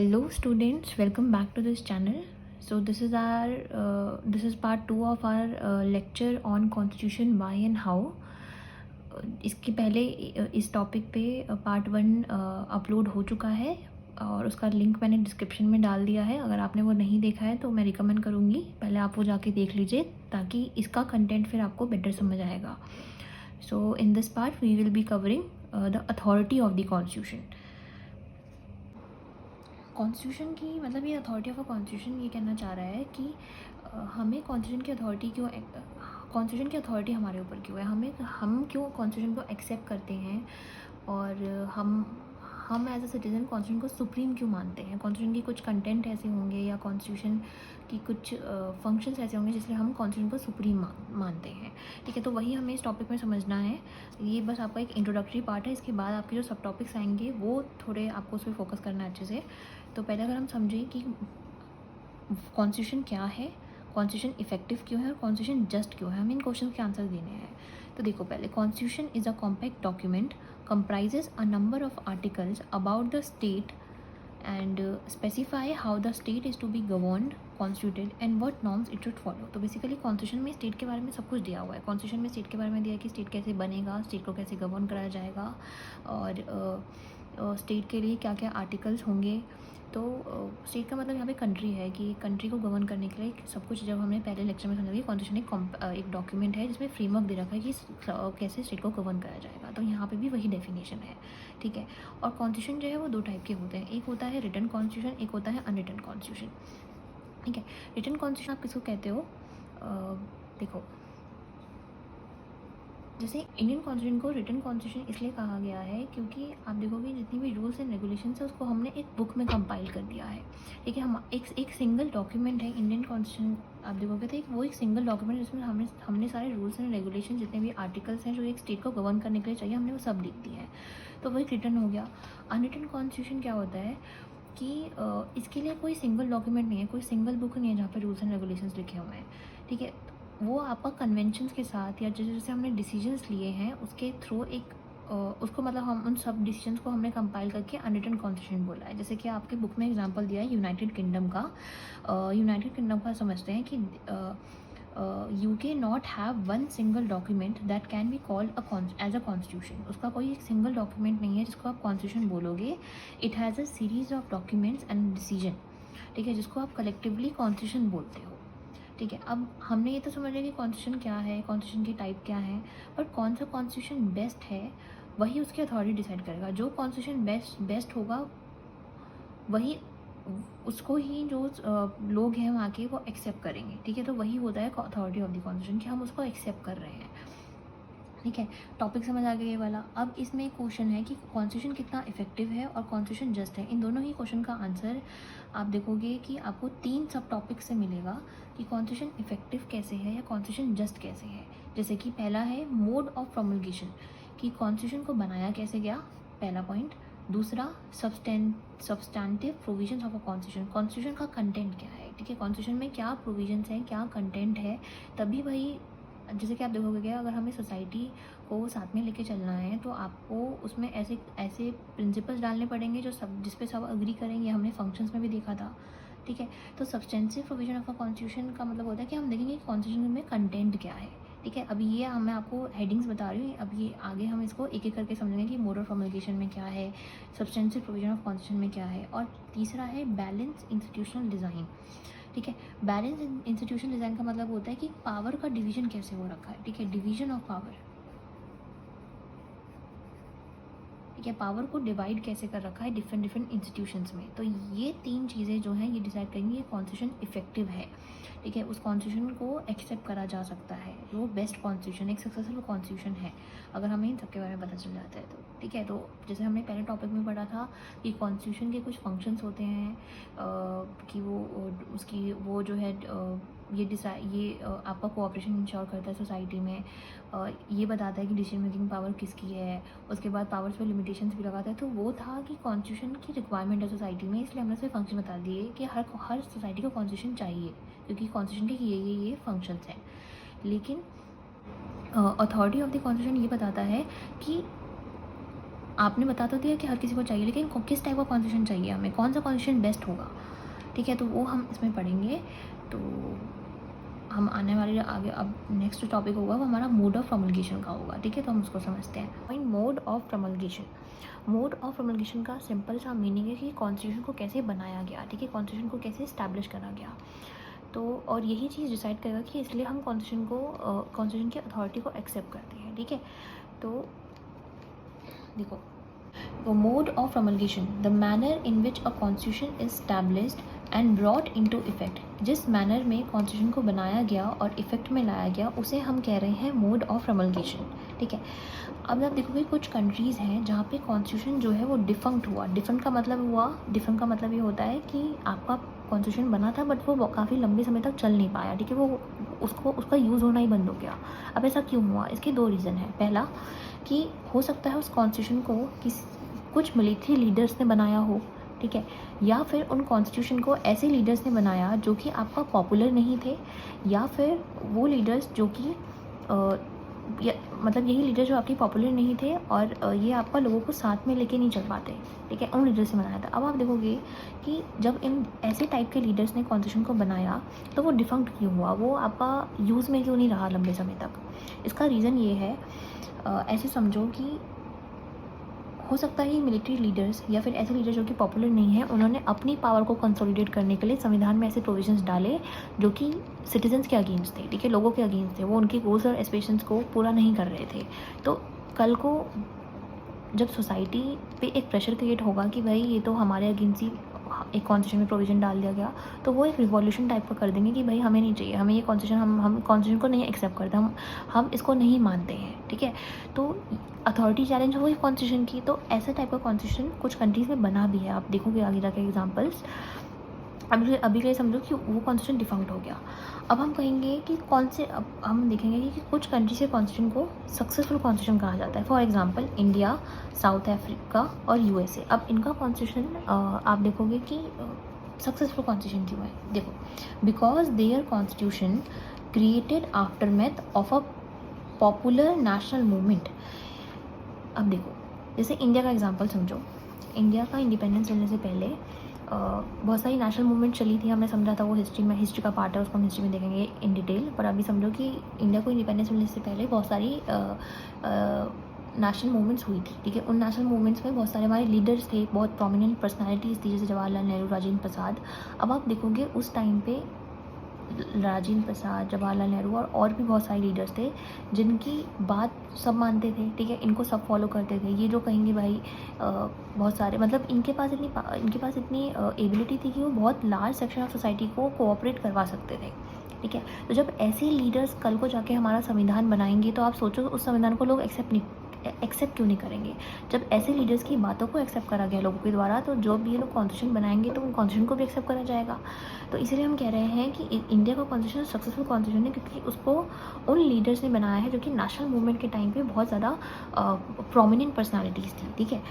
Hello students, welcome back to this channel. So this is part 2 of our lecture on constitution why and how. इसके पहले इस topic पे part 1 upload हो चुका है और उसका लिंक मैंने डिस्क्रिप्शन में डाल दिया है। अगर आपने वो नहीं देखा है तो मैं रिकमेंड करूँगी पहले आप वो जाके देख लीजिए ताकि इसका कंटेंट फिर आपको बेटर समझ आएगा। So in this part we will be covering the authority of the constitution. Constitution की मतलब ये अथॉरिटी ऑफ अ कॉन्स्टिट्यूशन ये कहना चाह रहा है कि हमें कॉन्स्टिट्यूशन की अथॉरिटी क्यों, कॉन्स्टिट्यूशन की अथॉरिटी हमारे ऊपर क्यों है, हम क्यों कॉन्स्टिट्यूशन को एक्सेप्ट करते हैं और हम एज अ सिटीज़न कॉन्स्टिट्यूशन को सुप्रीम क्यों मानते हैं। कॉन्स्टिट्यूशन की कुछ कंटेंट ऐसे होंगे या कॉन्स्टिट्यूशन की कुछ फंक्शंस ऐसे होंगे जिसलिए हम कॉन्स्टिट्यूशन को सुप्रीम मानते हैं। ठीक है, तो वही हमें इस टॉपिक में समझना है। ये बस आपका एक इंट्रोडक्टरी पार्ट है। इसके बाद आपके जो सब टॉपिक्स आएंगे वो थोड़े आपको उस पर फोकस करना है अच्छे से। तो पहले अगर हम समझें कि कॉन्स्टिट्यूशन क्या है, कॉन्स्टिट्यूशन इफेक्टिव क्यों है और कॉन्स्टिट्यूशन जस्ट क्यों है, हमें इन क्वेश्चन के आंसर देने हैं। तो देखो, पहले constitution is a compact document comprises a number of articles about the state and specify how the state is to be governed, constituted and what norms it should follow। तो basically constitution में state के बारे में सब कुछ दिया हुआ है। कॉन्स्टिट्यूशन में स्टेट के बारे में दिया है कि स्टेट कैसे बनेगा, स्टेट को कैसे गवर्न कराया जाएगा और स्टेट के लिए क्या क्या आर्टिकल्स होंगे। तो स्टेट का मतलब यहाँ पे कंट्री है कि कंट्री को गवर्न करने के लिए सब कुछ। जब हमने पहले लेक्चर में समझा कि कॉन्स्टिट्यूशन एक डॉक्यूमेंट है जिसमें फ्रेमवर्क दे रखा है कि कैसे स्टेट को गवर्न कराया जाएगा। तो यहाँ पे भी वही डेफिनेशन है। ठीक है, और कॉन्स्टिट्यूशन जो है वो दो टाइप के होते हैं, एक होता है रिटन कॉन्स्टिट्यूशन, एक होता है अनरिटन कॉन्स्टिट्यूशन। ठीक है, रिटन कॉन्स्टिट्यूशन आप किसको कहते हो? देखो, जैसे इंडियन कॉन्स्टिट्यूशन को रिटन कॉन्स्टिट्यूशन इसलिए कहा गया है क्योंकि आप देखोगे जितनी भी रूल्स एंड रेगुलेशंस है उसको हमने एक बुक में कंपाइल कर दिया है। ठीक है, हम एक सिंगल डॉक्यूमेंट है इंडियन कॉन्स्टिट्यूशन। आप देखोगे तो वो एक सिंगल डॉक्यूमेंट जिसमें हमने सारे रूल्स एंड रेगुलेशन जितने भी आर्टिकल्स हैं जो एक स्टेट को गवर्न करने के लिए चाहिए हमने वो सब लिख दिए हैं। तो वही रिटन हो गया। अनरिटन कॉन्स्टिट्यूशन क्या होता है कि इसके लिए कोई सिंगल डॉक्यूमेंट नहीं है, कोई सिंगल बुक नहीं है जहाँ पे रूल्स एंड रेगुलेशंस लिखे हुए हैं। ठीक है, वो आपका कन्वेंशंस के साथ या जैसे जैसे हमने डिसीजंस लिए हैं उसके थ्रू एक उसको मतलब हम उन सब डिसीजंस को हमने कंपाइल करके अनरिटन कॉन्स्टिट्यूशन बोला है। जैसे कि आपके बुक में एग्जांपल दिया है यूनाइटेड किंगडम का। यूनाइटेड किंगडम का समझते हैं कि UK not have one single document that can be called as a constitution. उसका कोई एक सिंगल डॉक्यूमेंट नहीं है जिसको आप कॉन्स्टिट्यूशन बोलोगे। It has a series of documents and decision. ठीक है, जिसको आप कलेक्टिवली कॉन्स्टिट्यूशन बोलते हो। ठीक है, अब हमने ये तो समझ लिया कि कॉन्स्टिट्यूशन क्या है, कॉन्स्टिट्यूशन की टाइप क्या है, बट कौन सा कॉन्स्टिट्यूशन बेस्ट है वही उसकी अथॉरिटी डिसाइड करेगा। जो कॉन्स्टिट्यूशन बेस्ट होगा वही उसको ही जो लोग हैं वहाँ के वो एक्सेप्ट करेंगे। ठीक है, तो वही होता है अथॉरिटी ऑफ द कॉन्स्टिट्यूशन कि हम उसको एक्सेप्ट कर रहे हैं। ठीक है, टॉपिक समझ आ गया ये वाला। अब इसमें एक क्वेश्चन है कि कॉन्स्टिट्यूशन कितना इफेक्टिव है और कॉन्स्टिट्यूशन जस्ट है। इन दोनों ही क्वेश्चन का आंसर आप देखोगे कि आपको 3 सब टॉपिक से मिलेगा कि कॉन्स्टिट्यूशन इफेक्टिव कैसे है या कॉन्स्टिट्यूशन जस्ट कैसे है। जैसे कि पहला है मोड ऑफ प्रोमulgation, कि कॉन्स्टिट्यूशन को बनाया कैसे गया, पहला पॉइंट। दूसरा substantive provisions of a constitution, constitution का कंटेंट क्या है। ठीक है, कॉन्स्टिट्यूशन में क्या प्रोविजंस हैं, क्या कंटेंट है, तभी वही। जैसे कि आप देखोगे कि अगर हमें सोसाइटी को साथ में लेके चलना है तो आपको उसमें ऐसे ऐसे प्रिंसिपल्स डालने पड़ेंगे जो सब जिस पे सब अग्री करेंगे। हमने फंक्शंस में भी देखा था। ठीक है, तो substantive provision of a constitution का मतलब होता है कि हम देखेंगे कि कॉन्स्टिट्यूशन में कंटेंट क्या है। ठीक है, अभी ये मैं आपको हेडिंग्स बता रही हूँ, अब ये आगे हम इसको एक एक करके समझेंगे कि मोड ऑफ प्रोमulgation में क्या है, सब्सटेंसिव प्रोविजन ऑफ कॉन्स्टिट्यूशन में क्या है। और तीसरा है बैलेंस इंस्टीट्यूशनल डिज़ाइन। ठीक है, बैलेंस इंस्टीट्यूशन डिज़ाइन का मतलब होता है कि पावर का डिवीजन कैसे हो रखा है। ठीक है, डिवीजन ऑफ पावर। ठीक है, पावर को डिवाइड कैसे कर रखा है डिफरेंट इंस्टीट्यूशंस में। तो ये 3 चीज़ें जो हैं ये डिसाइड करेंगी ये कॉन्स्टिट्यूशन इफेक्टिव है। ठीक है, उस कॉन्स्टिट्यूशन को एक्सेप्ट करा जा सकता है, वो बेस्ट कॉन्स्टिट्यूशन, एक सक्सेसफुल कॉन्स्टिट्यूशन है अगर हमें इन सबके बारे में पता चल जाता है तो। ठीक है, तो जैसे हमने पहले टॉपिक में पढ़ा था कि कॉन्स्टिट्यूशन के कुछ फंक्शंस होते हैं कि वो उसकी वो जो है ये आपका कोऑपरेशन इंश्योर करता है सोसाइटी में। ये बताता है कि डिसीजन मेकिंग पावर किसकी है। उसके बाद पावर्स पे लिमिटेशंस भी लगाता है। तो वो था कि कॉन्स्टिट्यूशन की रिक्वायरमेंट है सोसाइटी में, इसलिए हमने उसे फंक्शन बता दिए कि हर सोसाइटी को कॉन्स्टिट्यूशन चाहिए क्योंकि कॉन्स्टिट्यूशन के ये फंक्शंस हैं। लेकिन अथॉरिटी ऑफ द कॉन्स्टिट्यूशन ये बताता है कि आपने बता तो दिया कि हर किसी को चाहिए, लेकिन किस टाइप का कॉन्स्टिट्यूशन चाहिए हमें, कौन सा कॉन्स्टिट्यूशन बेस्ट होगा, ठीक है। तो वो हम इसमें पढ़ेंगे। तो हम आने वाले आगे अब नेक्स्ट टॉपिक होगा वो हमारा मोड ऑफ प्रोमल्गेशन का होगा, ठीक है। तो हम उसको समझते हैं। मोड ऑफ प्रोमल्गेशन, मोड ऑफ प्रोमल्गेशन का सिंपल सा मीनिंग है कि कॉन्स्टिट्यूशन को कैसे बनाया गया, ठीक है, कॉन्स्टिट्यूशन को कैसे इस्टेब्लिश करा गया। तो और यही चीज़ डिसाइड करेगा कि इसलिए हम कॉन्स्टिट्यूशन की अथॉरिटी को एक्सेप्ट करते हैं, ठीक है। तो देखो, तो mode of promulgation, the manner in which a constitution is established and brought into effect, जिस मैनर में कॉन्स्टिट्यूशन को बनाया गया और इफेक्ट में लाया गया उसे हम कह रहे हैं मोड ऑफ प्रोमल्गेशन, ठीक है। अब आप देखोगे कुछ कंट्रीज़ हैं जहाँ पे कॉन्स्टिट्यूशन जो है वो डिफंक्ट हुआ। डिफंक्ट का मतलब ये होता है कि आपका कॉन्स्टिट्यूशन बना था बट वो काफ़ी लंबे समय तक चल नहीं पाया, ठीक है, वो उसका यूज़ होना ही बंद हो गया। अब ऐसा क्यों हुआ, इसके दो रीज़न हैं। पहला कि हो सकता है उस कॉन्स्टिट्यूशन को कुछ मिलिट्री लीडर्स ने बनाया हो, ठीक है, या फिर उन कॉन्स्टिट्यूशन को ऐसे लीडर्स ने बनाया जो कि आपका पॉपुलर नहीं थे, या फिर वो लीडर्स जो कि मतलब यही लीडर जो आपके पॉपुलर नहीं थे और ये आपका लोगों को साथ में लेके नहीं चल पाते, ठीक है, उन लीडर्स ने बनाया था। अब आप देखोगे कि जब इन ऐसे टाइप के लीडर्स ने कॉन्स्टिट्यूशन को बनाया तो वो डिफंक्ट क्यों हुआ, वो आपका यूज़ में क्यों नहीं रहा लंबे समय तक। इसका रीज़न ये है, ऐसे समझो कि हो सकता है मिलिट्री लीडर्स या फिर ऐसे लीडर जो कि पॉपुलर नहीं है, उन्होंने अपनी पावर को कंसोलिडेट करने के लिए संविधान में ऐसे प्रोविजंस डाले जो कि सिटीजन्स के अगेंस्ट थे, ठीक है, लोगों के अगेंस्ट थे। वो उनके गोल्स और एस्पिरेशंस को पूरा नहीं कर रहे थे। तो कल को जब सोसाइटी पे एक प्रेशर क्रिएट होगा कि भाई ये तो हमारे अगेंस्ट ही एक कॉन्स्टिट्यूशन में प्रोविज़न डाल दिया गया, तो वो एक रिवॉल्यूशन टाइप का कर देंगे कि भाई हमें नहीं चाहिए, हमें ये कॉन्स्टिट्यूशन, हम कॉन्स्टिट्यूशन को नहीं एक्सेप्ट करते, हम इसको नहीं मानते हैं, ठीक है। तो अथॉरिटी चैलेंज होगी कॉन्स्टिट्यूशन की। तो ऐसा टाइप का कॉन्स्टिट्यूशन कुछ कंट्रीज़ में बना भी है, आप देखोगे आगे जाके एग्जाम्पल्स। अभी के लिए समझो कि वो कॉन्स्टिट्यूशन डिफंक्ट हो गया। अब हम कहेंगे कि कौन से, अब हम देखेंगे कि कुछ कंट्री के कॉन्स्टिट्यूशन को सक्सेसफुल कॉन्स्टिट्यूशन कहा जाता है। For example India, south Africa और यूएसए। अब इनका कॉन्स्टिट्यूशन आप देखोगे कि सक्सेसफुल कॉन्स्टिट्यूशन क्यों है। देखो, because their constitution created aftermath of a popular national movement. अब देखो, जैसे इंडिया का एग्जांपल समझो। इंडिया का इंडिपेंडेंस मिलने से पहले बहुत सारी नेशनल मूवमेंट चली थी, हमने समझा था वो हिस्ट्री का पार्ट है, उसको हम हिस्ट्री में देखेंगे इन डिटेल। पर अभी समझो कि इंडिया को इंडिपेंडेंस मिलने से पहले बहुत सारी नेशनल मूवमेंट्स हुई थी, ठीक है। उन नेशनल मूवमेंट्स में बहुत सारे हमारे लीडर्स थे, बहुत प्रोमिनेंट पर्सनालिटीज़ थी, जैसे जवाहरलाल नेहरू, राजेंद्र प्रसाद। अब आप देखोगे उस टाइम पे राजेंद्र प्रसाद, जवाहरलाल नेहरू और भी बहुत सारे लीडर्स थे जिनकी बात सब मानते थे, ठीक है, इनको सब फॉलो करते थे। ये जो कहेंगे भाई बहुत सारे, मतलब इनके पास इतनी एबिलिटी थी कि वो बहुत लार्ज सेक्शन ऑफ सोसाइटी को कोऑपरेट करवा सकते थे, ठीक है। तो जब ऐसे लीडर्स कल को जाके हमारा संविधान बनाएंगे तो आप सोचो उस संविधान को लोग एक्सेप्ट क्यों नहीं करेंगे। जब ऐसे लीडर्स की बातों को एक्सेप्ट करा गया लोगों के द्वारा, तो जो भी ये लोग कॉन्स्टिट्यूशन बनाएंगे तो उन कॉन्स्टिट्यूशन को भी एक्सेप्ट करा जाएगा। तो इसीलिए हम कह रहे हैं कि इंडिया का कॉन्स्टिट्यूशन सक्सेसफुल कॉन्स्टिट्यूशन है, क्योंकि उसको उन लीडर्स ने बनाया है जो कि नेशनल मूवमेंट के टाइम पे बहुत ज़्यादा प्रोमिनेंट पर्सनालिटीज़ थी, ठीक है।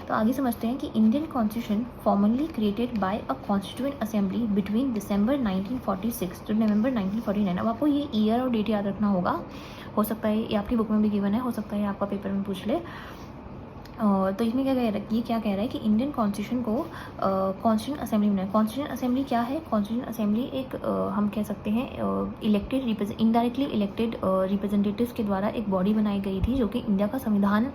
तो आगे समझते हैं कि Indian constitution formally created by a constituent assembly between December 1946 to November 1949। अब आपको ये ईयर और डेट याद रखना होगा, हो सकता है ये आपकी बुक में भी गिवन है, हो सकता है आपका पेपर में पूछ ले। तो इसमें क्या कह रहा है कि इंडियन कॉन्स्टिट्यूशन को कॉन्स्टिट्यूएंट असेंबली में, कॉन्स्टिट्यूएंट असेंबली क्या है, कॉन्स्टिट्यूएंट असेंबली एक हम कह सकते हैं इनडायरेक्टली इलेक्टेड रिप्रेजेंटेटिव्स के द्वारा एक बॉडी बनाई गई थी जो कि इंडिया का संविधान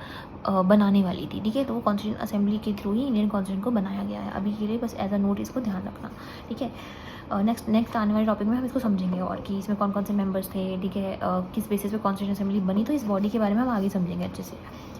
बनाने वाली थी, ठीक है। तो वो कॉन्स्टिट्यूएंट असेंबली के थ्रू ही इंडियन कॉन्स्टिट्यूशन को बनाया गया है। अभी के लिए बस एज अ नोट इसको ध्यान रखना, ठीक है। नेक्स्ट आने वाले टॉपिक में हम इसको समझेंगे और कि इसमें कौन कौन से मेंबर्स थे, ठीक है, किस बेसिस पे कॉन्स्टिट्यूशन असेंबली बनी। तो इस बॉडी के बारे में हम आगे समझेंगे अच्छे से,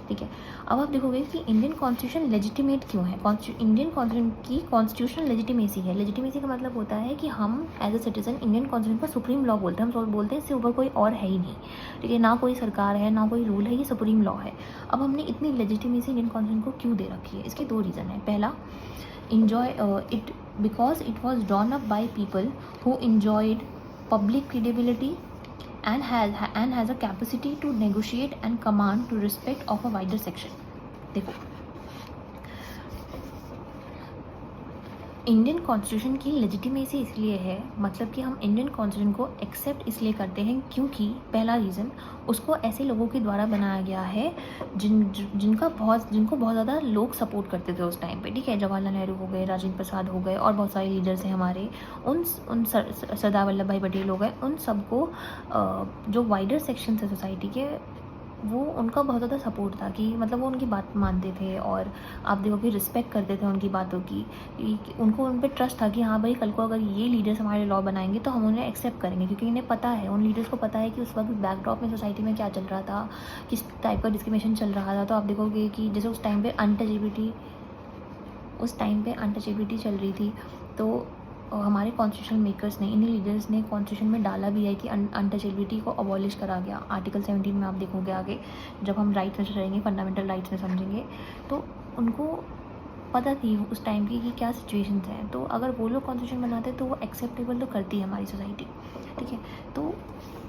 ठीक है। अब आप देखोगे कि इंडियन कॉन्स्टिट्यूशन लेजिटिमेट क्यों है। इंडियन कॉन्स्टिट्यूशन की कॉन्स्टिट्यूशनल लेजिटिमेसी है। लेजिटिमेसी का मतलब होता है कि हम as a citizen Indian constitution को सुप्रीम लॉ बोलते हैं। हम बोलते हैं इससे ऊपर कोई और है ही नहीं, ठीक है, ना कोई सरकार है, ना कोई रूल है, ये सुप्रीम लॉ है। अब हमने इतनी लेजिटिमेसी इंडियन कॉन्स्टिट्यूशन को क्यों दे रखी है, इसके दो रीज़न है। पहला, because it was drawn up by people who enjoyed public credibility and has a capacity to negotiate and command to respect of a wider section। देखो, इंडियन कॉन्स्टिट्यूशन की लेजिटिमेसी इसलिए है, मतलब कि हम इंडियन कॉन्स्टिट्यूशन को एक्सेप्ट इसलिए करते हैं क्योंकि पहला रीज़न, उसको ऐसे लोगों के द्वारा बनाया गया है जिनको बहुत ज़्यादा लोग सपोर्ट करते थे उस टाइम पे, ठीक है। जवाहरलाल नेहरू हो गए, राजेंद्र प्रसाद हो गए और बहुत सारे लीडर्स हैं हमारे, उन सरदार वल्लभ भाई पटेल हो गए, उन सबको जो वाइडर सेक्शन है सोसाइटी के, वो उनका बहुत ज़्यादा सपोर्ट था कि मतलब वो उनकी बात मानते थे और आप देखो कि रिस्पेक्ट करते थे उनकी बातों की, उनको उन पर ट्रस्ट था कि हाँ भाई कल को अगर ये लीडर्स हमारे लॉ बनाएंगे तो हम उन्हें एक्सेप्ट करेंगे, क्योंकि इन्हें पता है, उन लीडर्स को पता है कि उस वक्त बैकड्रॉप में सोसाइटी में क्या चल रहा था, किस टाइप का डिस्क्रिमिनेशन चल रहा था। तो आप देखोगे कि जैसे उस टाइम पे अनटचेबिलिटी चल रही थी, तो हमारे कॉन्स्टिट्यूशन मेकर्स ने, इन्हीं लीडर्स ने कॉन्स्टिट्यूशन में डाला भी है कि अनटचेबिलिटी को अबॉलिश करा गया। आर्टिकल 17 में आप देखोगे आगे जब हम राइट्स में चलेंगे, फंडामेंटल राइट्स में समझेंगे, तो उनको पता थी उस टाइम की कि क्या सिचुएशंस हैं। तो अगर वो लोग कॉन्स्टिट्यूशन बनाते तो वो एक्सेप्टेबल तो करती है हमारी सोसाइटी, ठीक है। तो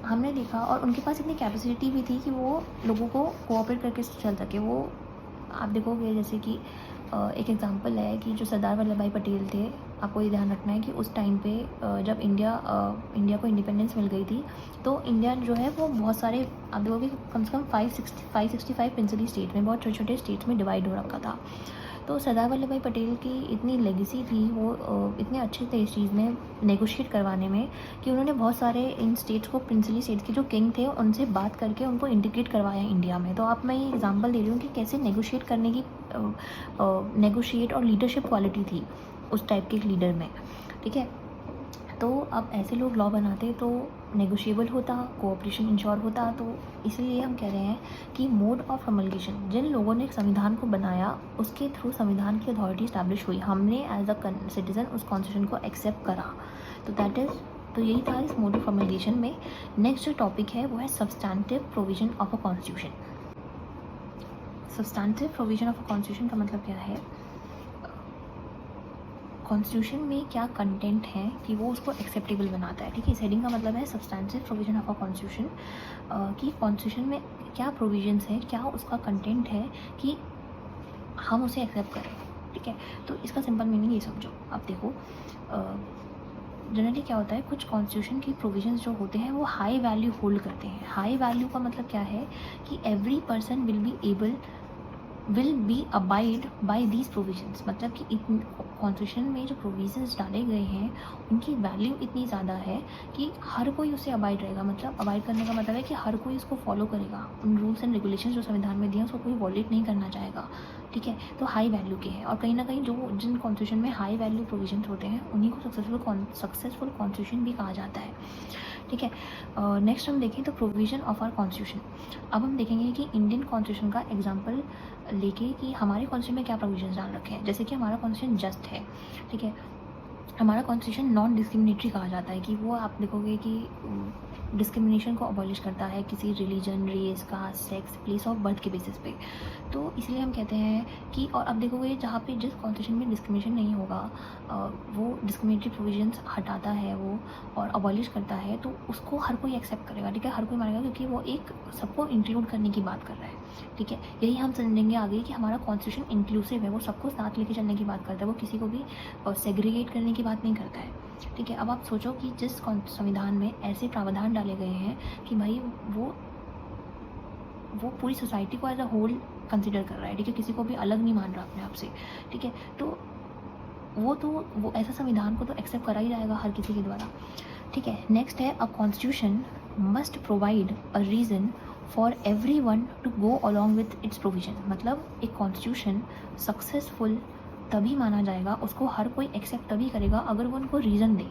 हमने देखा और उनके पास इतनी कैपेसिटी भी थी कि वो लोगों को कोऑपरेट करके चल सके। वो आप देखोगे जैसे कि एक एग्जांपल है कि जो सरदार वल्लभ भाई पटेल थे, आपको ये ध्यान रखना है कि उस टाइम पे जब इंडिया को इंडिपेंडेंस मिल गई थी, तो इंडिया जो है वो बहुत सारे, आप देखोगे कम से कम 565 प्रिंसिपल स्टेट में, बहुत छोटे छोटे स्टेट्स में डिवाइड हो रखा था। तो सरदार वल्लभ भाई पटेल की इतनी लेगेसी थी, वो इतने अच्छे थे इस चीज़ में नेगोशिएट करवाने में कि उन्होंने बहुत सारे इन स्टेट्स को, प्रिंसली स्टेट्स के जो किंग थे उनसे बात करके उनको इंटीग्रेट करवाया इंडिया में। तो आप, मैं ये एग्जांपल दे रही हूँ कि कैसे नेगोशिएट करने की नेगोशिएट और लीडरशिप क्वालिटी थी उस टाइप के लीडर में, ठीक है। तो अब ऐसे लोग लॉ बनाते तो नेगोशिएबल होता, कोऑपरेशन इंश्योर होता। तो इसलिए हम कह रहे हैं कि मोड ऑफ प्रोमल्गेशन, जिन लोगों ने संविधान को बनाया उसके थ्रू संविधान की अथॉरिटी इस्टेब्लिश हुई, हमने एज अ सिटीज़न उस कॉन्स्टिट्यूशन को एक्सेप्ट करा। तो यही था इस मोड ऑफ प्रोमल्गेशन में। नेक्स्ट जो टॉपिक है वो है substantive provision of a constitution. Substantive provision of a constitution का मतलब क्या है, कॉन्स्टिट्यूशन में क्या कंटेंट है कि वो उसको एक्सेप्टेबल बनाता है, ठीक है। इस हेडिंग का मतलब है substantive provision of a constitution, कि कॉन्स्टिट्यूशन में क्या प्रोविजंस हैं, क्या उसका कंटेंट है कि हम उसे एक्सेप्ट करें, ठीक है। तो इसका सिंपल मीनिंग ये समझो, आप देखो जनरली क्या होता है, कुछ कॉन्स्टिट्यूशन की प्रोविजंस जो होते हैं वो हाई वैल्यू होल्ड करते हैं। हाई वैल्यू का मतलब क्या है कि every person will be abide by these provisions, मतलब कि कॉन्स्टिट्यूशन में जो प्रोविजंस डाले गए हैं उनकी वैल्यू इतनी ज़्यादा है कि हर कोई उससे अबाइड रहेगा। मतलब अबाइड करने का मतलब है कि हर कोई उसको फॉलो करेगा, उन रूल्स एंड रेगुलेशंस जो संविधान में दिए हैं उसको कोई वॉलेट नहीं करना चाहेगा, ठीक है। तो हाई वैल्यू के हैं, और कहीं ना कहीं जिन कॉन्स्टिट्यूशन में हाई वैल्यू प्रोविजंस होते हैं उन्हीं को सक्सेसफुल कॉन्स्टिट्यूशन भी कहा जाता है, ठीक है। नेक्स्ट हम देखें तो प्रोविजन ऑफ आवर कॉन्स्टिट्यूशन। अब हम देखेंगे कि इंडियन कॉन्स्टिट्यूशन का एग्जांपल लेके कि हमारे कॉन्स्टिट्यूशन में क्या प्रोविजंस डाल रखे हैं। जैसे कि हमारा कॉन्स्टिट्यूशन जस्ट है, ठीक है। हमारा कॉन्स्टिट्यूशन नॉन डिस्क्रिमिनेटरी कहा जाता है कि वो आप देखोगे कि डिस्क्रिमिनेशन को अबॉलिश करता है किसी religion, race, caste, sex, place of birth के बेसिस पे। तो इसलिए हम कहते हैं कि, और अब देखोगे जहाँ पे जिस कॉन्स्टिट्यूशन में डिस्क्रिमिनेशन नहीं होगा वो डिस्क्रिमिनेटरी प्रोविजंस हटाता है वो और अबॉलिश करता है, तो उसको हर कोई एक्सेप्ट करेगा, ठीक है। हर कोई मानेगा क्योंकि वो एक सबको इंक्लूड करने की बात कर रहा है, ठीक है। यही हम समझेंगे आगे कि हमारा कॉन्स्टिट्यूशन इंक्लूसिव है, वो सबको साथ लेके चलने की बात करता है, वो किसी को भी सेग्रीगेट करने की बात नहीं करता है, ठीक है। अब आप सोचो कि जिस संविधान में ऐसे प्रावधान डाले गए हैं कि भाई वो पूरी सोसाइटी को एज अ होल कंसिडर कर रहा है, ठीक है, किसी को भी अलग नहीं मान रहा अपने आप से, ठीक है। तो वो ऐसा संविधान को तो एक्सेप्ट करा ही जाएगा हर किसी के द्वारा, ठीक है। नेक्स्ट है, a constitution must provide a reason for everyone to go along with its provision. मतलब एक कॉन्स्टिट्यूशन सक्सेसफुल तभी माना जाएगा, उसको हर कोई एक्सेप्ट तभी करेगा अगर वो उनको रीज़न दे,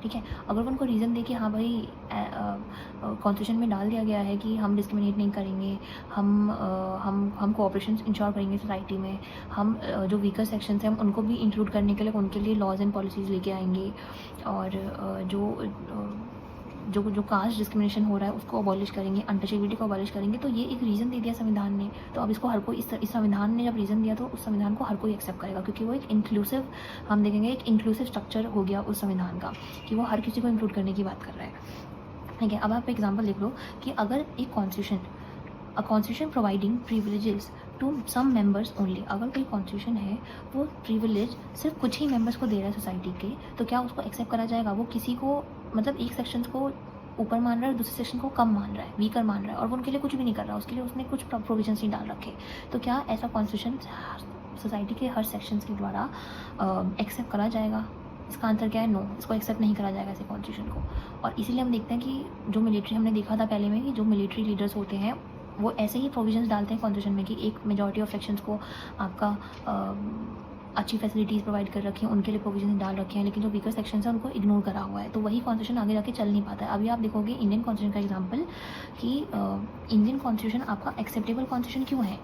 ठीक है। अगर वो उनको रीज़न दे कि हाँ भाई कॉन्स्टिट्यूशन में डाल दिया गया है कि हम डिस्क्रिमिनेट नहीं करेंगे, हम कोऑपरेशन इंश्योर करेंगे सोसाइटी में, हम जो वीकर सेक्शंस हैं हम उनको भी इंक्लूड करने के लिए उनके लिए लॉज एंड पॉलिसीज़ लेके आएंगे, और जो कास्ट डिस्क्रिमिनेशन हो रहा है उसको अबॉलिश करेंगे, अनटचेबिलिटी को अबॉलिश करेंगे। तो ये एक रीज़न दे दिया संविधान ने, तो अब इसको हर कोई, इस संविधान ने जब रीज़न दिया तो उस संविधान को हर कोई एक्सेप्ट करेगा, क्योंकि वो एक इंक्लूसिव, हम देखेंगे एक इंक्लूसिव स्ट्रक्चर हो गया उस संविधान का कि वो हर किसी को इंक्लूड करने की बात कर रहा है, ठीक है। अब आप एग्जाम्पल देख लो कि अगर एक constitution providing privileges to some members only. अगर कोई कॉन्स्टिट्यूशन है वो प्रिविलेज सिर्फ कुछ ही मेंबर्स को दे रहा है सोसाइटी के, तो क्या उसको एक्सेप्ट करा जाएगा? वो किसी को मतलब एक सेक्शन को ऊपर मान रहा है और दूसरे सेक्शन को कम मान रहा है, वीकर मान रहा है, और वो उनके लिए कुछ भी नहीं कर रहा, उसके लिए उसने कुछ प्रोविजंस नहीं डाल रखे। तो क्या ऐसा कॉन्स्टिट्यूशन सोसाइटी के हर सेक्शंस के द्वारा एक्सेप्ट करा जाएगा? इसका आंसर क्या है? नो, इसको एक्सेप्ट नहीं करा जाएगा ऐसे कॉन्स्टिट्यूशन को। और इसीलिए हम देखते हैं कि जो मिलिट्री, हमने देखा था पहले में कि जो मिलिट्री लीडर्स होते हैं वो ऐसे ही प्रोविजंस डालते हैं कॉन्स्टिट्यूशन में कि एक मेजॉरिटी ऑफ सेक्शंस को आपका अच्छी फैसिलिटीज़ प्रोवाइड कर रखी हैं, उनके लिए प्रोविजन डाल रखे हैं, लेकिन जो वीकर सेक्शन है उनको इग्नोर करा हुआ है। तो वही कॉन्स्टिट्यूशन आगे जाके चल नहीं पाता है। अभी आप देखोगे इंडियन कॉन्स्टिट्यूशन का एग्जांपल कि इंडियन कॉन्स्टिट्यूशन आपका एक्सेप्टेबल कॉन्स्टिट्यूशन क्यों है?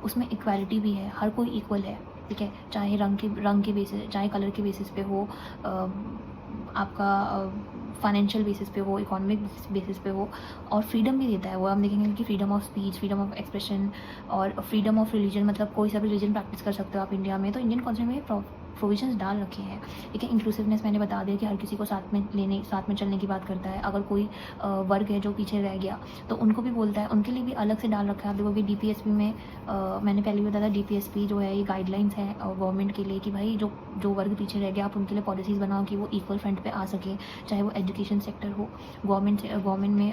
उसमें इक्वालिटी भी है, हर कोई इक्वल है, ठीक है, चाहे रंग के बेसिस, चाहे कलर के बेसिस पे हो, आपका फाइनेंशियल बेसिस पे हो, इकोनॉमिक बेसिस पे हो, और फ्रीडम भी देता है वो। हम देखेंगे कि freedom of speech, freedom of expression और फ्रीडम ऑफ रिलीजन, मतलब कोई सा भी रिलीजन प्रैक्टिस कर सकते हो आप इंडिया में। तो इंडियन कॉन्स्टिट्यूशन में प्रोविजंस डाल रखे हैं, ठीक है। इंक्लूसिवनेस मैंने बता दिया कि हर किसी को साथ में चलने की बात करता है। अगर कोई वर्ग है जो पीछे रह गया तो उनको भी बोलता है, उनके लिए भी अलग से डाल रखा है। आप देखोगे DPSP में मैंने पहले भी बताया था, DPSP जो है ये गाइडलाइंस है गवर्नमेंट के लिए कि भाई जो वर्ग पीछे रह गया आप उनके लिए पॉलिसीज़ बनाओ कि वो इक्वल फ्रंट पे आ सके, चाहे वो एजुकेशन सेक्टर हो, गवर्नमेंट में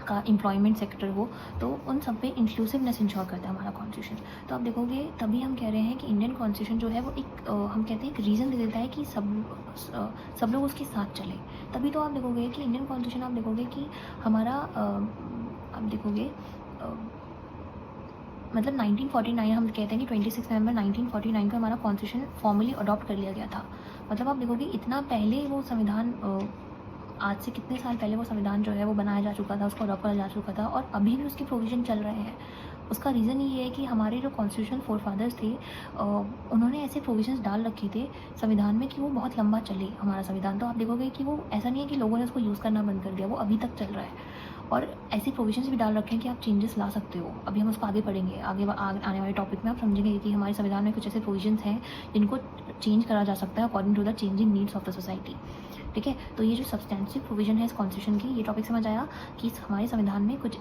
का एम्प्लॉयमेंट सेक्टर हो, तो उन सब पे इंक्लूसिवनेस इंश्योर करता है हमारा कॉन्स्टिट्यूशन। तो आप देखोगे तभी हम कह रहे हैं कि इंडियन कॉन्स्टिट्यूशन जो है वो एक हम कहते हैं एक रीज़न दे देता है कि सब लोग उसके साथ चलें। तभी तो आप देखोगे कि इंडियन कॉन्स्टिट्यूशन, आप देखोगे कि हमारा आप देखोगे मतलब 1949 हम कहते हैं कि 26 नवंबर 1949 को हमारा कॉन्स्टिट्यूशन फॉर्मली अडॉप्ट कर लिया गया था। मतलब आप देखोगे इतना पहले वो संविधान, आज से कितने साल पहले वो संविधान जो है वो बनाया जा चुका था, उसको अडॉप्ट करा जा चुका था, और अभी भी उसके प्रोविज़न चल रहे हैं। उसका रीज़न ये है कि हमारे जो कॉन्स्टिट्यूशन फोरफादर्स थे उन्होंने ऐसे प्रोविजंस डाल रखे थे संविधान में कि वो बहुत लंबा चले हमारा संविधान। तो आप देखोगे कि वो ऐसा नहीं है कि लोगों ने उसको यूज़ करना बंद कर दिया, वो अभी तक चल रहा है। और ऐसे प्रोविजंस भी डाल रखे हैं कि आप चेंजेस ला सकते हो। अभी हम उसको आगे पढ़ेंगे, आने वाले टॉपिक में आप समझेंगे कि हमारे संविधान में कुछ ऐसे प्रोविजंस हैं जिनको चेंज करा जा सकता है according to the changing needs of the society, ठीक है। तो ये जो सब्सटेंसिव प्रोविजन है इस कॉन्स्टिट्यूशन की, ये टॉपिक समझ आया कि हमारे संविधान में कुछ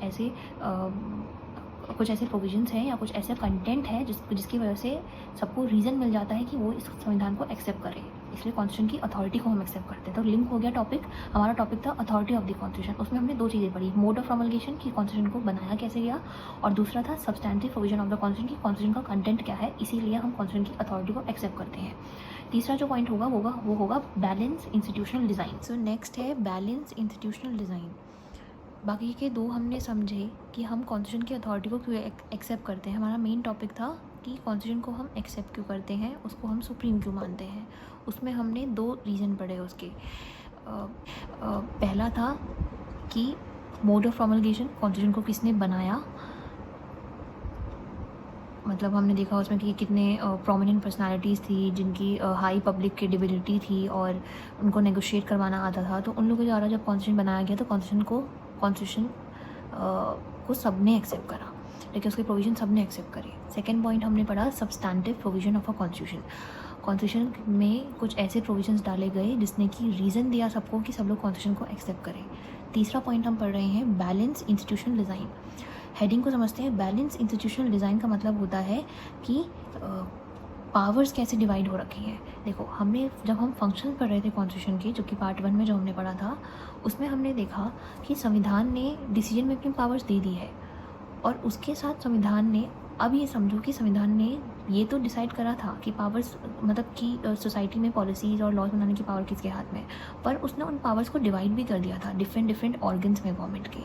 ऐसे प्रोविजंस हैं या कुछ ऐसा कंटेंट है जिसकी वजह से सबको रीज़न मिल जाता है कि वो इस संविधान को एक्सेप्ट करें, इसलिए कॉन्स्टिट्यूशन की अथॉरिटी को हम एक्सेप्ट करते हैं। तो लिंक हो गया टॉपिक, हमारा टॉपिक था अथॉरिटी ऑफ द कॉन्स्टिट्यूशन। उसमें हमने दो चीज़ें पढ़ी, मोड ऑफ प्रोमलगेशन की कॉन्स्टिट्यूशन को बनाया कैसे गया, और दूसरा था substantive provision of the constitution की कॉन्स्टिट्यूशन का कंटेंट क्या है, इसीलिए हम कॉन्स्टिट्यूशन की अथॉरिटी को एक्सेप्ट करते हैं। तीसरा जो पॉइंट होगा वो होगा balance institutional design. So next है बैलेंस इंस्टीट्यूशनल डिज़ाइन। बाकी के दो हमने समझे कि हम कॉन्स्टिट्यूशन की अथॉरिटी को क्यों एक्सेप्ट करते हैं। हमारा मेन टॉपिक था कि कॉन्स्टिट्यूशन को हम एक्सेप्ट क्यों करते हैं, उसको हम सुप्रीम क्यों मानते हैं। उसमें हमने दो रीज़न पढ़े उसके। पहला था कि मोड ऑफ प्रोमलगेशन, कॉन्स्टिट्यूशन को किसने बनाया, मतलब हमने देखा उसमें कि कितने प्रोमिनेंट पर्सनालिटीज़ थी जिनकी हाई पब्लिक क्रेडिबिलिटी थी और उनको नेगोशिएट करवाना आता था। तो उन लोगों के द्वारा जब कॉन्स्टिट्यूशन बनाया गया तो कॉन्स्टिट्यूशन को सबने एक्सेप्ट करा, लेकिन उसके प्रोविज़न सबने एक्सेप्ट करे। सेकेंड पॉइंट हमने पढ़ा substantive provision of a constitution. Constitution में कुछ ऐसे प्रोविजंस डाले गए जिसने कि रीज़न दिया सबको कि सब लोग कॉन्स्टिट्यूशन को एक्सेप्ट करें। तीसरा पॉइंट हम पढ़ रहे हैं बैलेंस इंस्टीट्यूशनल डिज़ाइन। हेडिंग को समझते हैं। बैलेंस इंस्टीट्यूशनल डिज़ाइन का मतलब होता है कि पावर्स कैसे डिवाइड हो रखी हैं। देखो, जब हम फंक्शन पढ़ रहे थे कॉन्स्टिट्यूशन के, जो कि पार्ट 1 में जो हमने पढ़ा था, उसमें हमने देखा कि संविधान ने डिसीजन मेकिंग पावर्स दे दी है, और उसके साथ संविधान ने, अब ये समझो कि संविधान ने ये तो डिसाइड करा था कि पावर्स, मतलब कि सोसाइटी में पॉलिसीज़ और लॉज बनाने की पावर किसके हाथ में है, पर उसने उन पावर्स को डिवाइड भी कर दिया था डिफरेंट ऑर्गन्स में गवर्नमेंट के,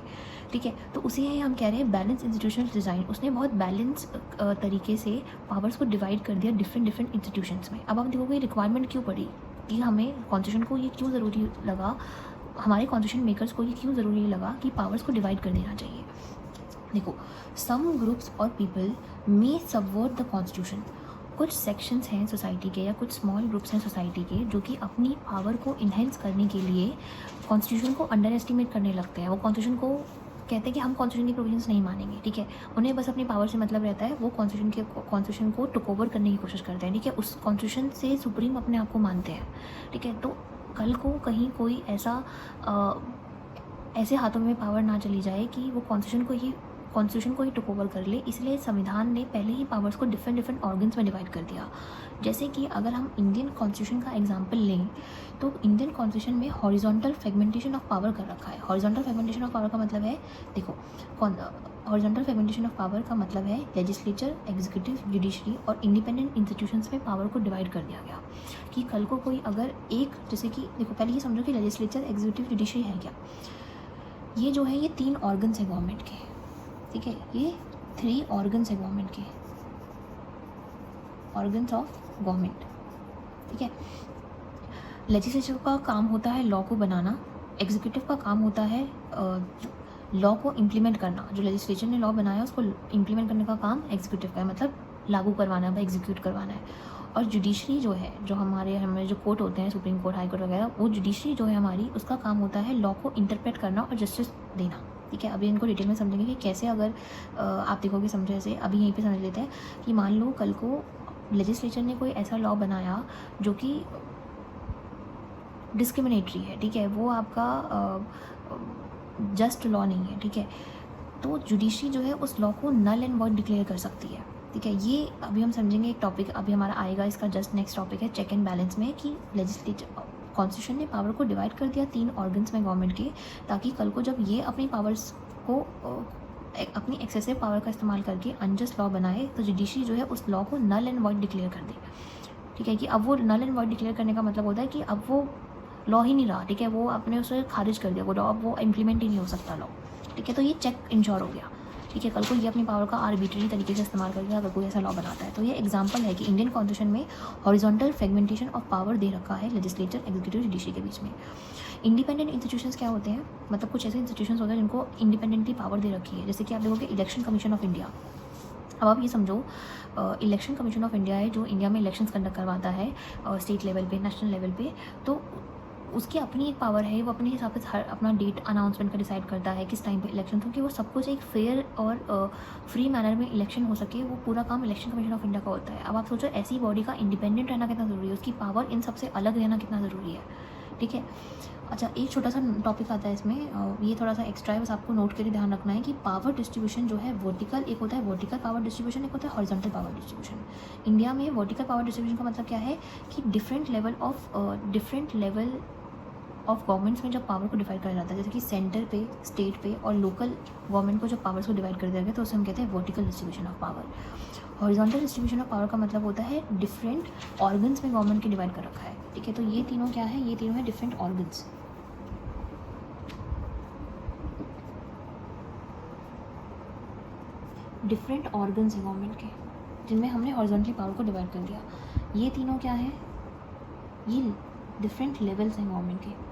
ठीक है। तो उसी हम कह रहे हैं बैलेंस इंस्टीट्यूशनल डिज़ाइन। उसने बहुत बैलेंस तरीके से पावर्स को डिवाइड कर दिया डिफरेंट इंस्टीट्यूशंस में। अब हम देखोगे रिक्वायरमेंट क्यों पड़ी कि हमें कॉन्स्टिट्यूशन को ये क्यों ज़रूरी लगा, हमारे कॉन्स्टिट्यूशन मेकर्स को ये क्यों ज़रूरी लगा कि पावर्स को डिवाइड कर देना चाहिए। देखो, सम ग्रुप्स और people may subvert the constitution. कुछ सेक्शंस हैं सोसाइटी के या कुछ स्मॉल ग्रुप्स हैं सोसाइटी के जो कि अपनी पावर को इन्हेंस करने के लिए कॉन्स्टिट्यूशन को अंडर एस्टिमेट करने लगते हैं। वो कॉन्स्टिट्यूशन को कहते हैं कि हम कॉन्स्टिट्यूशन की प्रोविजंस नहीं मानेंगे, ठीक है। उन्हें बस अपनी पावर से मतलब रहता है, वो कॉन्स्टिट्यूशन को टुक ओवर करने की कोशिश करते हैं, ठीक है। उस कॉन्स्टिट्यूशन से सुप्रीम अपने आप को मानते हैं, ठीक है। तो कल को कहीं कोई ऐसे हाथों में पावर ना चली जाए कि वो कॉन्स्टिट्यूशन कॉन्स्टिट्यूशन को ही टुक ओवर कर ले, इसलिए संविधान ने पहले ही पावर्स को डिफरेंट डिफरेंट ऑर्गन्स में डिवाइड कर दिया। जैसे कि अगर हम इंडियन कॉन्स्टिट्यूशन का एग्जांपल लें तो इंडियन कॉन्स्टिट्यूशन में हॉरिजॉन्टल फ्रेगमेंटेशन ऑफ पावर कर रखा है। हॉरिजॉन्टल फ्रेगमेंटेशन ऑफ पावर का मतलब है, देखो हॉरिजॉन्टल फ्रेगमेंटेशन ऑफ पावर का मतलब है लेजिस्लेचर, एग्जीक्यूटिव, जुडिशरी और इंडिपेंडेंट इंस्टीट्यूशंस में पावर को डिवाइड कर दिया गया कि कल को कोई अगर एक, जैसे कि देखो पहले ये समझो कि लेजिस्लेचर, एग्जीक्यूटिव, जुडिशरी है क्या, ये जो है ये 3 ऑर्गन्स है गवर्नमेंट के, ठीक है, ये 3 ऑर्गन्स है गवर्नमेंट के, ऑर्गन्स ऑफ गवर्नमेंट, ठीक है। लेजिस्लेचर का काम होता है लॉ को बनाना, एग्जीक्यूटिव का काम होता है लॉ को इम्प्लीमेंट करना, जो लेजिस्लेचर ने लॉ बनाया उसको इम्प्लीमेंट करने का काम एग्जीक्यूटिव का है, मतलब लागू करवाना है, एग्जीक्यूट करवाना है। और जुडिशरी जो है, जो हमारे जो कोर्ट होते हैं, सुप्रीम कोर्ट, हाई कोर्ट वगैरह, वो जुडिशरी जो है हमारी, उसका काम होता है लॉ को इंटरप्रेट करना और जस्टिस देना, ठीक है। अभी इनको डिटेल में समझेंगे कि कैसे, अगर आप देखोगे समझे ऐसे, अभी यहीं पे समझ लेते हैं कि मान लो कल को लेजिस्लेचर ने कोई ऐसा लॉ बनाया जो कि डिस्क्रिमिनेटरी है, ठीक है, वो आपका जस्ट लॉ नहीं है, ठीक है, तो जुडिशरी जो है उस लॉ को नल एंड वॉइड डिक्लेयर कर सकती है, ठीक है। ये अभी हम समझेंगे, एक टॉपिक अभी हमारा आएगा, इसका जस्ट नेक्स्ट टॉपिक है चेक एंड बैलेंस में, कि लेजिस्लेचर, कॉन्स्टिट्यूशन ने पावर को डिवाइड कर दिया 3 ऑर्गन्स में गवर्नमेंट के, ताकि कल को जब ये अपनी पावर्स को अपनी एक्सेसिव पावर का इस्तेमाल करके अनजस्ट लॉ बनाए तो जुडिशरी जो है उस लॉ को नल एंड वॉइड डिक्लेयर कर दे, ठीक है। कि अब वो नल एंड वॉइड डिक्लेयर करने का मतलब होता है कि अब वो लॉ ही नहीं रहा, ठीक है, वो आपने उसे खारिज कर दिया, वो लॉ, अब वो इम्प्लीमेंट ही नहीं हो सकता लॉ, ठीक है। तो ये चेक इंश्योर हो गया, ठीक है। कल को ये अपनी पावर का आर्बिट्ररी तरीके से इस्तेमाल करके अगर कोई ऐसा लॉ बनाता है, तो ये एग्जांपल है कि इंडियन कॉन्स्टिट्यूशन में हॉरिजॉन्टल फ्रेगमेंटेशन ऑफ पावर दे रखा है लेजिस्लेचर, एग्जीक्यूटिव, जुडिशरी के बीच में। इंडिपेंडेंट इंस्टीट्यूशंस क्या होते हैं, मतलब कुछ ऐसे इंस्टीट्यूशंस होते हैं जिनको इंडिपेंडेंटली पावर दे रखी है, जैसे कि आप देखोगे इलेक्शन कमीशन ऑफ इंडिया। अब आप ये समझो, इलेक्शन कमीशन ऑफ इंडिया है जो इंडिया में इलेक्शंस कंडक्ट करवाता है स्टेट लेवल पे, नेशनल लेवल पे, तो उसकी अपनी एक पावर है, वो अपने हिसाब से हर अपना डेट अनाउंसमेंट का डिसाइड करता है किस टाइम पे इलेक्शन हो, कि वो सब कुछ एक फेयर और फ्री मैनर में इलेक्शन हो सके, वो पूरा काम इलेक्शन कमीशन ऑफ इंडिया का होता है। अब आप सोचो ऐसी बॉडी का इंडिपेंडेंट रहना कितना ज़रूरी है, उसकी पावर इन सबसे अलग रहना कितना ज़रूरी है, ठीक है। अच्छा, एक छोटा सा टॉपिक आता है इसमें, ये थोड़ा सा एक्स्ट्रा है, बस आपको नोट करके ध्यान रखना है कि पावर डिस्ट्रीब्यूशन जो है वर्टिकल, एक होता है वर्टिकल पावर डिस्ट्रीब्यूशन, एक होता है हॉरिजॉन्टल पावर डिस्ट्रीब्यूशन। इंडिया में वर्टिकल पावर डिस्ट्रीब्यूशन का मतलब क्या है कि डिफरेंट लेवल ऑफ गवर्नमेंट्स में जब पावर को डिवाइड करा जाता है, जैसे कि सेंटर पे, स्टेट पे और लोकल गवर्नमेंट को जब पावर्स को डिवाइड कर दिया गया, तो उसे हम कहते हैं vertical distribution of power. Horizontal distribution of power का मतलब होता है डिफरेंट ऑर्गन्स में गवर्नमेंट के डिवाइड कर रखा है, ठीक है। तो ये तीनों क्या है, ये तीनों है डिफरेंट ऑर्गन्स, डिफरेंट ऑर्गन्स है गवर्नमेंट के, जिनमें हमने हॉरिजॉन्टली पावर को डिवाइड कर दिया। ये तीनों क्या है, ये डिफरेंट लेवल्स हैं गवर्नमेंट के।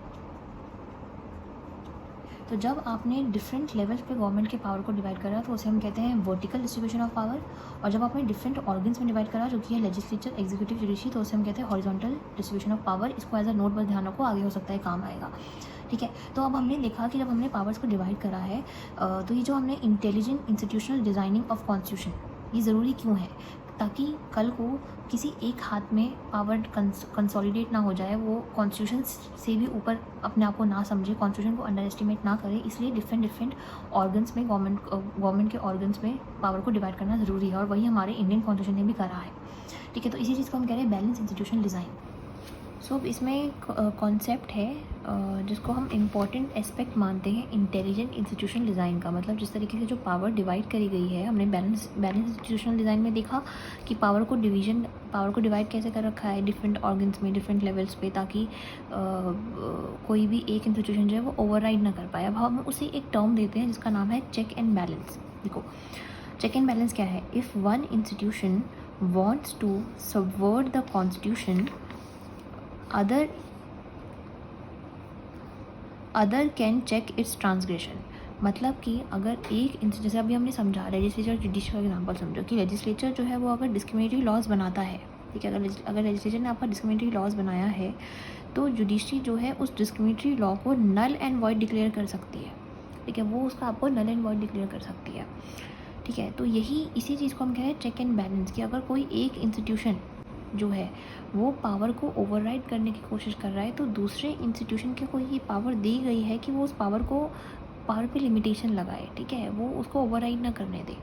तो जब आपने डिफरेंट लेवल्स पे गवर्नमेंट के पावर को डिवाइड करा तो उसे हम कहते हैं वर्टिकल डिस्ट्रीब्यूशन ऑफ पावर, और जब आपने डिफरेंट ऑर्गन्स में डिवाइड करा जो कि है लेजिस्लेचर, एग्जीक्यूटिव, जुडिशरी, तो उसे हम कहते हैं हॉरिजॉन्टल डिस्ट्रीब्यूशन ऑफ पावर। इसको एज अ नोट बस ध्यान रखो, आगे हो सकता है काम आएगा, ठीक है। तो अब हमने देखा कि जब हमने पावर्स को डिवाइड करा है तो ये जो हमने intelligent institutional designing of constitution, ये ज़रूरी क्यों है, ताकि कल को किसी एक हाथ में पावर कंसोलिडेट ना हो जाए, वो कॉन्स्टिट्यूशन से भी ऊपर अपने आप को ना समझे, कॉन्स्टिट्यूशन को अंडर एस्टिमेट ना करे, इसलिए डिफरेंट ऑर्गन्स में गवर्नमेंट के ऑर्गन्स में पावर को डिवाइड करना ज़रूरी है, और वही हमारे इंडियन कॉन्स्टिट्यूशन ने भी करा है, ठीक है। तो इसी चीज़ को हम कह रहे हैं बैलेंस इंस्टीट्यूशनल डिज़ाइन। सो इसमें एक कॉन्सेप्ट है जिसको हम इम्पॉर्टेंट एस्पेक्ट मानते हैं इंटेलिजेंट इंस्टीट्यूशनल डिज़ाइन का, मतलब जिस तरीके से जो पावर डिवाइड करी गई है, हमने बैलेंस इंस्टीट्यूशनल डिज़ाइन में देखा कि पावर को डिवाइड कैसे कर रखा है डिफरेंट ऑर्गन्स में, डिफरेंट लेवल्स पे, ताकि कोई भी एक इंस्टीट्यूशन जो है वो ओवरराइड ना कर पाए। अब हम उसे एक टर्म देते हैं जिसका नाम है चेक एंड बैलेंस। देखो चेक एंड बैलेंस क्या है, if one institution wants to subvert the constitution, other can check its transgression. मतलब कि अगर एक जैसे अभी हमने समझा लेजिस्लेचर, जुडिशरी का एग्जांपल समझो कि लेजिस्लेचर जो है वो अगर डिस्क्रिमिनेटरी लॉज बनाता है, ठीक है, अगर लेजिस्लेचर ने आपका डिस्क्रिमिनेटरी लॉज बनाया है तो जुडिशरी जो है उस डिस्क्रिमिनेटरी लॉ को नल एंड वॉइड डिक्लेयर कर सकती है, ठीक है, वो उसका आपको नल एंड वॉइड डिक्लेयर कर सकती है, ठीक है। तो इसी चीज़ को हम कह रहे हैं चेक एंड बैलेंस, कि अगर कोई एक इंस्टीट्यूशन जो है वो पावर को ओवरराइड करने की कोशिश कर रहा है, तो दूसरे इंस्टीट्यूशन के को ये पावर दी गई है कि वो उस पावर को पावर पे लिमिटेशन लगाए, ठीक है, वो उसको ओवरराइड ना करने दे,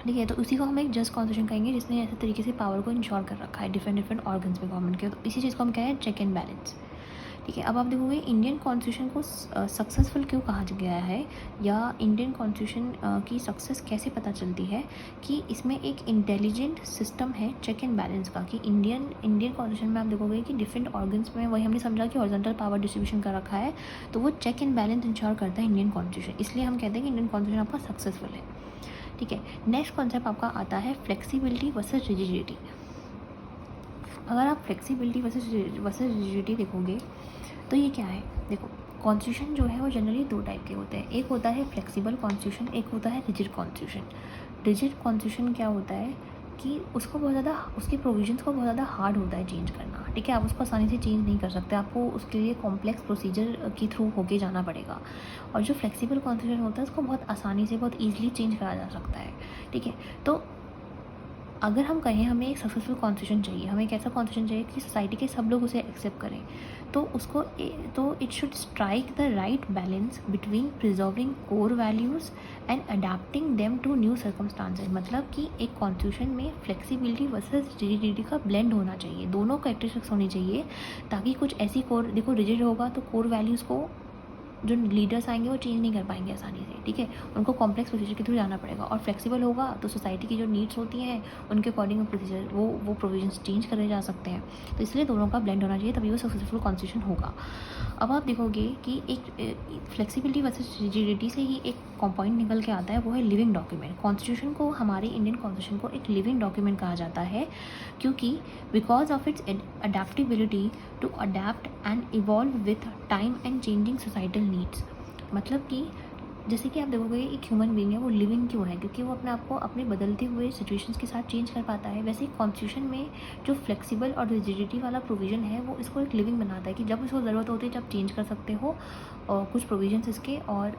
ठीक है। तो उसी को हम एक जस्ट कॉन्स्टिट्यूशन कहेंगे जिसने ऐसे तरीके से पावर को इंश्योर कर रखा है डिफरेंट डिफरेंट ऑर्गन्स में गवर्नमेंट के। तो इसी चीज़ को हम कहें चेक एंड बैलेंस, ठीक है। अब आप देखोगे इंडियन कॉन्स्टिट्यूशन को सक्सेसफुल क्यों कहा गया है, या इंडियन कॉन्स्टिट्यूशन की सक्सेस कैसे पता चलती है, कि इसमें एक इंटेलिजेंट सिस्टम है चेक एंड बैलेंस का। कि इंडियन कॉन्स्टिट्यूशन में आप देखोगे कि डिफरेंट ऑर्गन्स में, वही हमने समझा कि हॉरिजॉन्टल पावर डिस्ट्रीब्यूशन कर रखा है, तो वो चेक एंड बैलेंस इंश्योर करता है इंडियन कॉन्स्टिट्यूशन, इसलिए हम कहते हैं कि इंडियन कॉन्स्टिट्यूशन आपका सक्सेसफुल है, ठीक है। नेक्स्ट कॉन्सेप्ट आपका आता है फ्लेक्सिबिलिटी वर्सेस रिजिडिटी। अगर आप फ्लेक्सिबिलिटी वर्सेस रिजिडिटी देखोगे तो ये क्या है, देखो कॉन्स्टिट्यूशन जो है वो जनरली दो टाइप के होते हैं, एक होता है फ्लेक्सिबल कॉन्स्टिट्यूशन, एक होता है रिजिड कॉन्स्टिट्यूशन। रिजिड कॉन्स्टिट्यूशन क्या होता है कि उसको बहुत ज़्यादा, उसके प्रोविजंस को बहुत ज़्यादा हार्ड होता है चेंज करना, ठीक है। आप उसको आसानी से चेंज नहीं कर सकते, आपको उसके लिए कॉम्प्लेक्स प्रोसीजर के थ्रू होके जाना पड़ेगा। और जो फ्लेक्सिबल कॉन्स्टिट्यूशन होता है उसको बहुत आसानी से, बहुत ईजिली चेंज करा जा सकता है, ठीक है। तो अगर हम कहें हमें एक सक्सेसफुल कॉन्स्टिट्यूशन चाहिए, हमें एक ऐसा कॉन्स्टिट्यूशन चाहिए कि सोसाइटी के सब लोग उसे एक्सेप्ट करें, तो उसको तो it should strike the right balance between preserving core values and adapting them to new circumstances. मतलब कि एक कॉन्स्टिट्यूशन में फ्लेक्सिबिलिटी वर्सेस रिजिडिटी का ब्लेंड होना चाहिए, दोनों कैरेक्टरिस्टिक्स होनी चाहिए, ताकि कुछ ऐसी कोर, देखो रिजिड होगा तो कोर वैल्यूज़ को जो लीडर्स आएंगे वो चेंज नहीं कर पाएंगे आसानी से, ठीक है, उनको कॉम्प्लेक्स प्रोसीजर के थ्रू जाना पड़ेगा। और फ्लेक्सिबल होगा तो सोसाइटी की जो नीड्स होती हैं उनके अकॉर्डिंग प्रोसीजर, वो प्रोविजंस चेंज करे जा सकते हैं। तो इसलिए दोनों का ब्लेंड होना चाहिए, तभी वो सक्सेसफुल कॉन्स्टिट्यूशन होगा। अब आप देखोगे कि एक फ्लेक्सिबिलिटी वर्सेस रिजिडिटी से ही एक पॉइंट निकल के आता है, वो है लिविंग डॉक्यूमेंट। कॉन्स्टिट्यूशन को, हमारे इंडियन कॉन्स्टिट्यूशन को एक लिविंग डॉक्यूमेंट कहा जाता है, क्योंकि because of its adaptability to adapt and evolve with time and changing societal needs. मतलब कि जैसे कि आप देखोगे एक ह्यूमन बीइंग है, वो लिविंग क्यों है, क्योंकि वो अपने आप को अपने बदलते हुए सिचुएशंस के साथ चेंज कर पाता है। वैसे ही कॉन्स्टिट्यूशन में जो फ्लेक्सिबल और रिजिडिटी वाला प्रोविज़न है वो इसको एक लिविंग बनाता है, कि जब इसको ज़रूरत होती है जब चेंज कर सकते हो कुछ प्रोविजंस इसके, और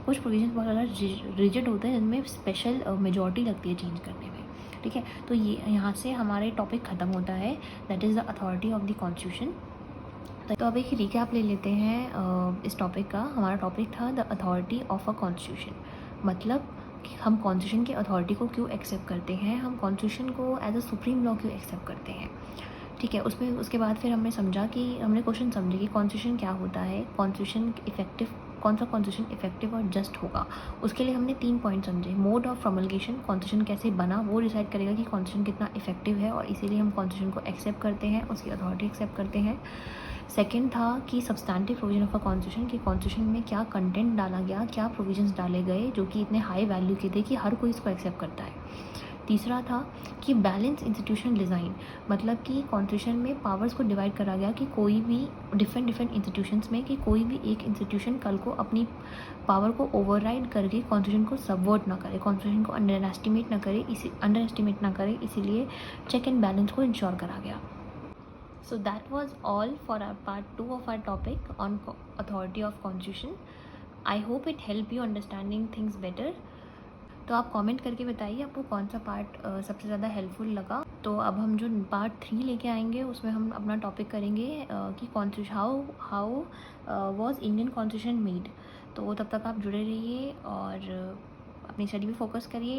कुछ प्रोविजंस बहुत ज़्यादा रिजिड होते हैं जिनमें स्पेशल मेजॉरिटी लगती है चेंज करने में, ठीक है। तो ये यहाँ से हमारे टॉपिक ख़त्म होता है, that is the authority of the constitution. तो अब एक रिकैप ले लेते हैं इस टॉपिक का। हमारा टॉपिक था the authority of a constitution, मतलब कि हम कॉन्स्टिट्यूशन की अथॉरिटी को क्यों एक्सेप्ट करते हैं, हम कॉन्स्टिट्यूशन को एज अ सुप्रीम लॉ क्यों एक्सेप्ट करते हैं, ठीक है। उसमें उसके बाद फिर हमने समझा कि हमने क्वेश्चन समझे कि कॉन्स्टिट्यूशन क्या होता है, कॉन्स्टिट्यूशन इफेक्टिव, कौन सा कॉन्स्टिट्यूशन इफेक्टिव और जस्ट होगा। उसके लिए हमने 3 पॉइंट समझे। मोड ऑफ प्रोमलगेशन, कॉन्स्टिट्यूशन कैसे बना वो डिसाइड करेगा कि कॉन्स्टिट्यूशन कितना इफेक्टिव है, और इसीलिए हम कॉन्स्टिट्यूशन को एक्सेप्ट करते हैं, उसकी अथॉरिटी एक्सेप्ट करते हैं। सेकंड था कि substantive provision of a constitution, कि कॉन्स्टिट्यूशन में क्या कंटेंट डाला गया, क्या प्रोविजंस डाले गए जो कि इतने हाई वैल्यू के थे कि हर कोई इसको एक्सेप्ट करता है। तीसरा था कि बैलेंस इंस्टीट्यूशनल डिज़ाइन, मतलब कि कॉन्स्टिट्यूशन में पावर्स को डिवाइड करा गया कि कोई भी डिफरेंट इंस्टीट्यूशंस में, कि कोई भी एक इंस्टीट्यूशन कल को अपनी पावर को ओवरराइड करके कॉन्स्टिट्यूशन को सबवर्ट ना करे, कॉन्स्टिट्यूशन को अंडर एस्टिमेट ना करे, इसीलिए चेक एंड बैलेंस को इंश्योर करा गया। So that was all for our part 2 of our topic on authority of constitution. I hope it helped you understanding things better. तो आप कमेंट करके बताइए आपको कौन सा पार्ट सबसे ज़्यादा हेल्पफुल लगा। तो अब हम जो पार्ट 3 लेके आएंगे उसमें हम अपना टॉपिक करेंगे कि constitution how was Indian constitution made. तो तब तक आप जुड़े रहिए और अपनी स्टडी पे फोकस करिए।